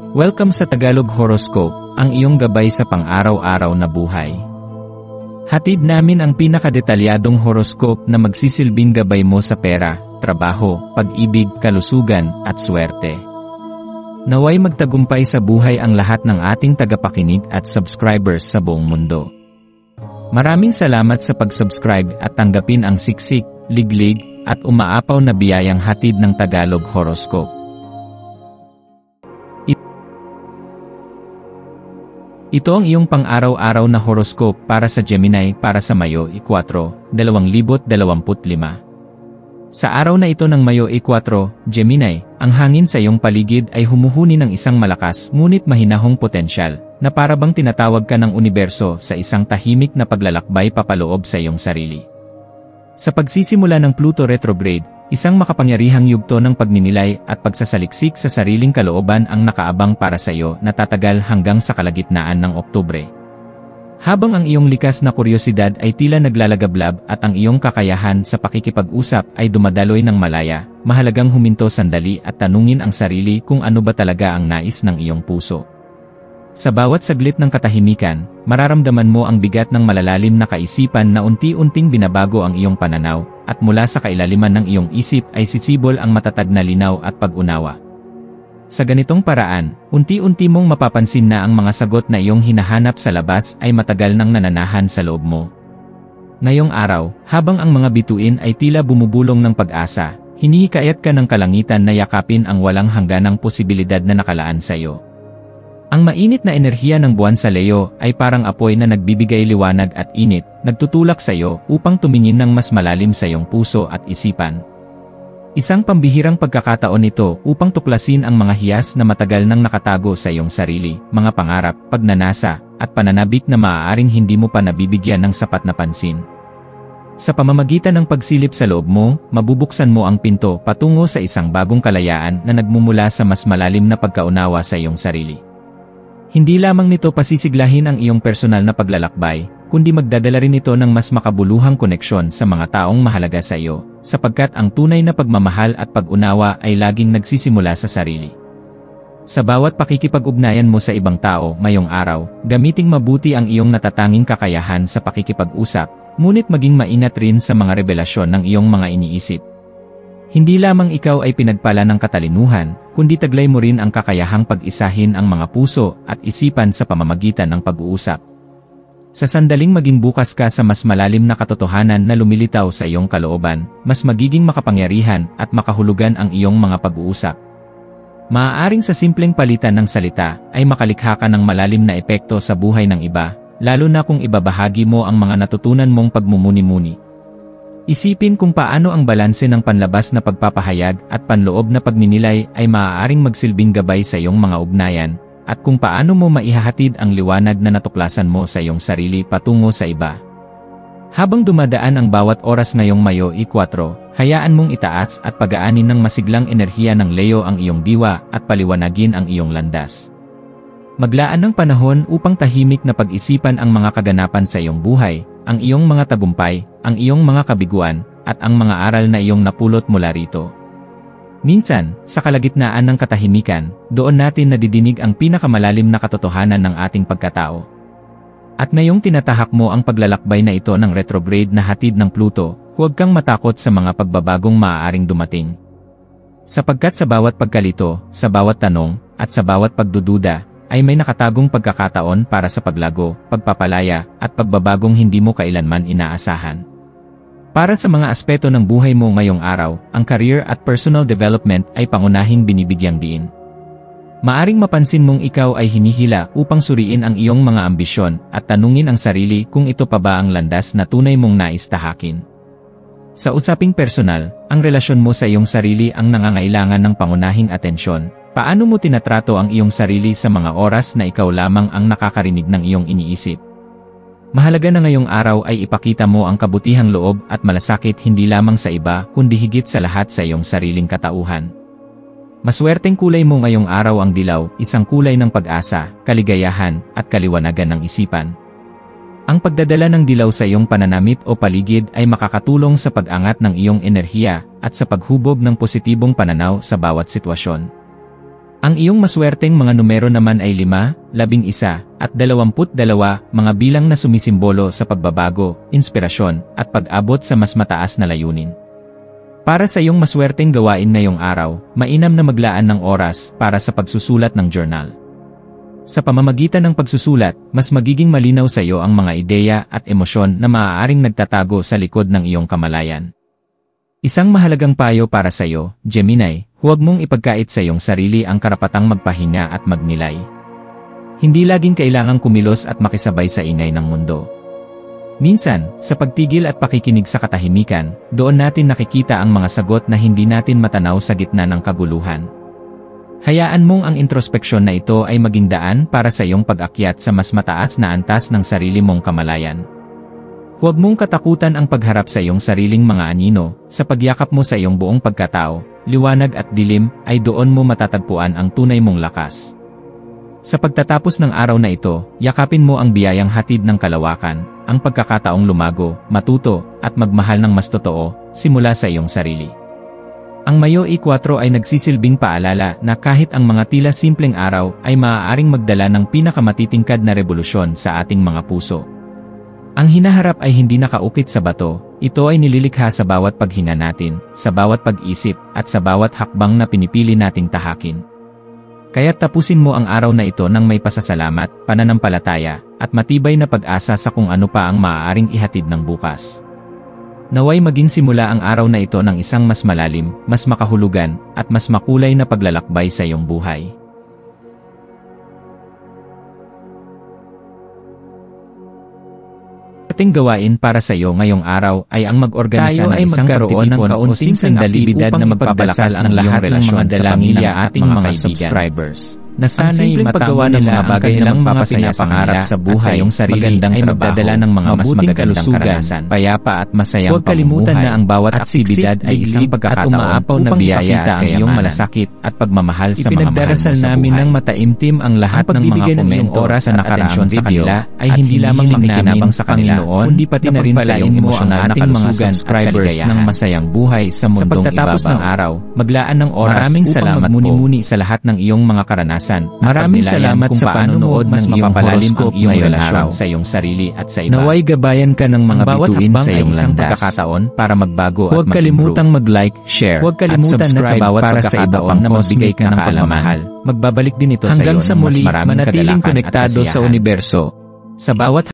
Welcome sa Tagalog Horoscope, ang iyong gabay sa pang-araw-araw na buhay. Hatid namin ang pinakadetalyadong horoscope na magsisilbing gabay mo sa pera, trabaho, pag-ibig, kalusugan, at swerte. Naway magtagumpay sa buhay ang lahat ng ating tagapakinig at subscribers sa buong mundo. Maraming salamat sa pag-subscribe at tanggapin ang siksik, liglig, at umaapaw na biyayang hatid ng Tagalog Horoscope. Ito ang iyong pang-araw-araw na horoscope para sa Gemini para sa Mayo 4, 2025. Sa araw na ito ng Mayo 4, Gemini, ang hangin sa iyong paligid ay humuhuni ng isang malakas ngunit mahinahong potensyal, na parabang tinatawag ka ng universo sa isang tahimik na paglalakbay papaloob sa iyong sarili. Sa pagsisimula ng Pluto retrograde, isang makapangyarihang yugto ng pagninilay at pagsasaliksik sa sariling kalooban ang nakaabang para sa iyo na tatagal hanggang sa kalagitnaan ng Oktubre. Habang ang iyong likas na kuryosidad ay tila naglalagablab at ang iyong kakayahan sa pakikipag-usap ay dumadaloy ng malaya, mahalagang huminto sandali at tanungin ang sarili kung ano ba talaga ang nais ng iyong puso. Sa bawat saglit ng katahimikan, mararamdaman mo ang bigat ng malalalim na kaisipan na unti-unting binabago ang iyong pananaw, at mula sa kailaliman ng iyong isip ay sisibol ang matatag na linaw at pag-unawa. Sa ganitong paraan, unti-unti mong mapapansin na ang mga sagot na iyong hinahanap sa labas ay matagal nang nananahan sa loob mo. Ngayong araw, habang ang mga bituin ay tila bumubulong ng pag-asa, hinihikayat ka ng kalangitan na yakapin ang walang hangganang posibilidad na nakalaan sa iyo. Ang mainit na enerhiya ng buwan sa Leo ay parang apoy na nagbibigay liwanag at init, nagtutulak sa iyo upang tumingin ng mas malalim sa iyong puso at isipan. Isang pambihirang pagkakataon ito upang tuklasin ang mga hiyas na matagal nang nakatago sa iyong sarili, mga pangarap, pagnanasa, at pananabik na maaaring hindi mo pa nabibigyan ng sapat na pansin. Sa pamamagitan ng pagsilip sa loob mo, mabubuksan mo ang pinto patungo sa isang bagong kalayaan na nagmumula sa mas malalim na pagkaunawa sa iyong sarili. Hindi lamang nito pasisiglahin ang iyong personal na paglalakbay, kundi magdadala rin ito ng mas makabuluhang koneksyon sa mga taong mahalaga sa iyo, sapagkat ang tunay na pagmamahal at pag-unawa ay laging nagsisimula sa sarili. Sa bawat pakikipag-ugnayan mo sa ibang tao ngayong araw, gamiting mabuti ang iyong natatanging kakayahan sa pakikipag-usap, ngunit maging maingat rin sa mga revelasyon ng iyong mga iniisip. Hindi lamang ikaw ay pinagpala ng katalinuhan, kundi taglay mo rin ang kakayahang pag-isahin ang mga puso at isipan sa pamamagitan ng pag-uusap. Sa sandaling maging bukas ka sa mas malalim na katotohanan na lumilitaw sa iyong kalooban, mas magiging makapangyarihan at makahulugan ang iyong mga pag-uusap. Maaaring sa simpleng palitan ng salita ay makalikha ka ng malalim na epekto sa buhay ng iba, lalo na kung ibabahagi mo ang mga natutunan mong pagmumuni-muni. Isipin kung paano ang balanse ng panlabas na pagpapahayag at panloob na pagninilay ay maaaring magsilbing gabay sa iyong mga ugnayan, at kung paano mo maihahatid ang liwanag na natuklasan mo sa iyong sarili patungo sa iba. Habang dumadaan ang bawat oras ngayong Mayo 4, hayaan mong itaas at pagaanin ng masiglang enerhiya ng Leo ang iyong diwa at paliwanagin ang iyong landas. Maglaan ng panahon upang tahimik na pag-isipan ang mga kaganapan sa iyong buhay, ang iyong mga tagumpay, ang iyong mga kabiguan, at ang mga aral na iyong napulot mula rito. Minsan, sa kalagitnaan ng katahimikan, doon natin nadidinig ang pinakamalalim na katotohanan ng ating pagkatao. At ngayong tinatahak mo ang paglalakbay na ito ng retrograde na hatid ng Pluto, huwag kang matakot sa mga pagbabagong maaaring dumating. Sapagkat sa bawat pagkalito, sa bawat tanong, at sa bawat pagdududa, ay may nakatagong pagkakataon para sa paglago, pagpapalaya, at pagbabagong hindi mo kailanman inaasahan. Para sa mga aspeto ng buhay mo ngayong araw, ang career at personal development ay pangunahing binibigyang diin. Maaring mapansin mong ikaw ay hinihila upang suriin ang iyong mga ambisyon at tanungin ang sarili kung ito pa ba ang landas na tunay mong nais tahakin. Sa usaping personal, ang relasyon mo sa iyong sarili ang nangangailangan ng pangunahing atensyon. Paano mo tinatrato ang iyong sarili sa mga oras na ikaw lamang ang nakakarinig ng iyong iniisip? Mahalaga na ngayong araw ay ipakita mo ang kabutihang loob at malasakit hindi lamang sa iba kundi higit sa lahat sa iyong sariling katauhan. Maswerteng kulay mo ngayong araw ang dilaw, isang kulay ng pag-asa, kaligayahan, at kaliwanagan ng isipan. Ang pagdadala ng dilaw sa iyong pananamit o paligid ay makakatulong sa pag-angat ng iyong enerhiya at sa paghubog ng positibong pananaw sa bawat sitwasyon. Ang iyong maswerteng mga numero naman ay 5, 11, at 22, mga bilang na sumisimbolo sa pagbabago, inspirasyon, at pag-abot sa mas mataas na layunin. Para sa iyong maswerteng gawain ngayong araw, mainam na maglaan ng oras para sa pagsusulat ng journal. Sa pamamagitan ng pagsusulat, mas magiging malinaw sa iyo ang mga ideya at emosyon na maaaring nagtatago sa likod ng iyong kamalayan. Isang mahalagang payo para sa iyo, Gemini, huwag mong ipagkait sa iyong sarili ang karapatang magpahinga at magnilay. Hindi laging kailangang kumilos at makisabay sa ingay ng mundo. Minsan, sa pagtigil at pakikinig sa katahimikan, doon natin nakikita ang mga sagot na hindi natin matanaw sa gitna ng kaguluhan. Hayaan mong ang introspeksyon na ito ay maging daan para sa iyong pag-akyat sa mas mataas na antas ng sarili mong kamalayan. Huwag mong katakutan ang pagharap sa iyong sariling mga anino, sa pagyakap mo sa iyong buong pagkatao, liwanag at dilim, ay doon mo matatagpuan ang tunay mong lakas. Sa pagtatapos ng araw na ito, yakapin mo ang biyayang hatid ng kalawakan, ang pagkakataong lumago, matuto, at magmahal ng mas totoo, simula sa iyong sarili. Ang Mayo E4 ay nagsisilbing paalala na kahit ang mga tila simpleng araw ay maaaring magdala ng pinakamatitingkad na revolusyon sa ating mga puso. Ang hinaharap ay hindi nakaukit sa bato, ito ay nililikha sa bawat paghinga natin, sa bawat pag-isip, at sa bawat hakbang na pinipili nating tahakin. Kaya't tapusin mo ang araw na ito ng may pasasalamat, pananampalataya, at matibay na pag-asa sa kung ano pa ang maaaring ihatid ng bukas. Naway maging simula ang araw na ito ng isang mas malalim, mas makahulugan, at mas makulay na paglalakbay sa iyong buhay. Ating gawain para sa iyo ngayong araw ay ang mag-organisa ng isang pagtitipon o simpleng aktibidad na magpapalakas ang lahat ng mga dalangin ng ating mga subscribers. Na sana'y paggawa ng mga bagay na magpapasaya sa kanila sa buhay, at sa iyong sarili ay magdadala ng mga mas magagandang karanasan. Payapa at masayang huwag kalimutan na ang bawat aktibidad ay isang pagkakataon upang ipakita ang iyong malasakit at pagmamahal sa mga mahal mo sa Ipinagdarasal namin ng mataimtim ang lahat ng mga komento sa nakaraang video ay hindi lamang makikinabang sa kanila, kundi pati na rin sa iyong emosyonal na kalusugan at kaligayahan. Ng masayang buhay sa mundong ibabaw. Sa pagtatapos ng araw, maglaan ng oras upang magmuni-muni sa lahat ng iyong mga karanasan. Maraming salamat sa panonood ng iyong horoscope ngayong araw sa iyong sarili at sa iba. Naway gabayan ka ng mga bituin sa iyong isang landas. pagkakataon para magbago at Huwag kalimutang mag-like, share, huwag at kalimutan na sa subscribe bawat para sa iba pagkakataon pang na magbigay ka ng pagmamahal. Magbabalik din ito sa iyo hanggang sa ng mas muli, maraming manatiling kagalakan at konektado sa kasiyahan. universo. Sa bawat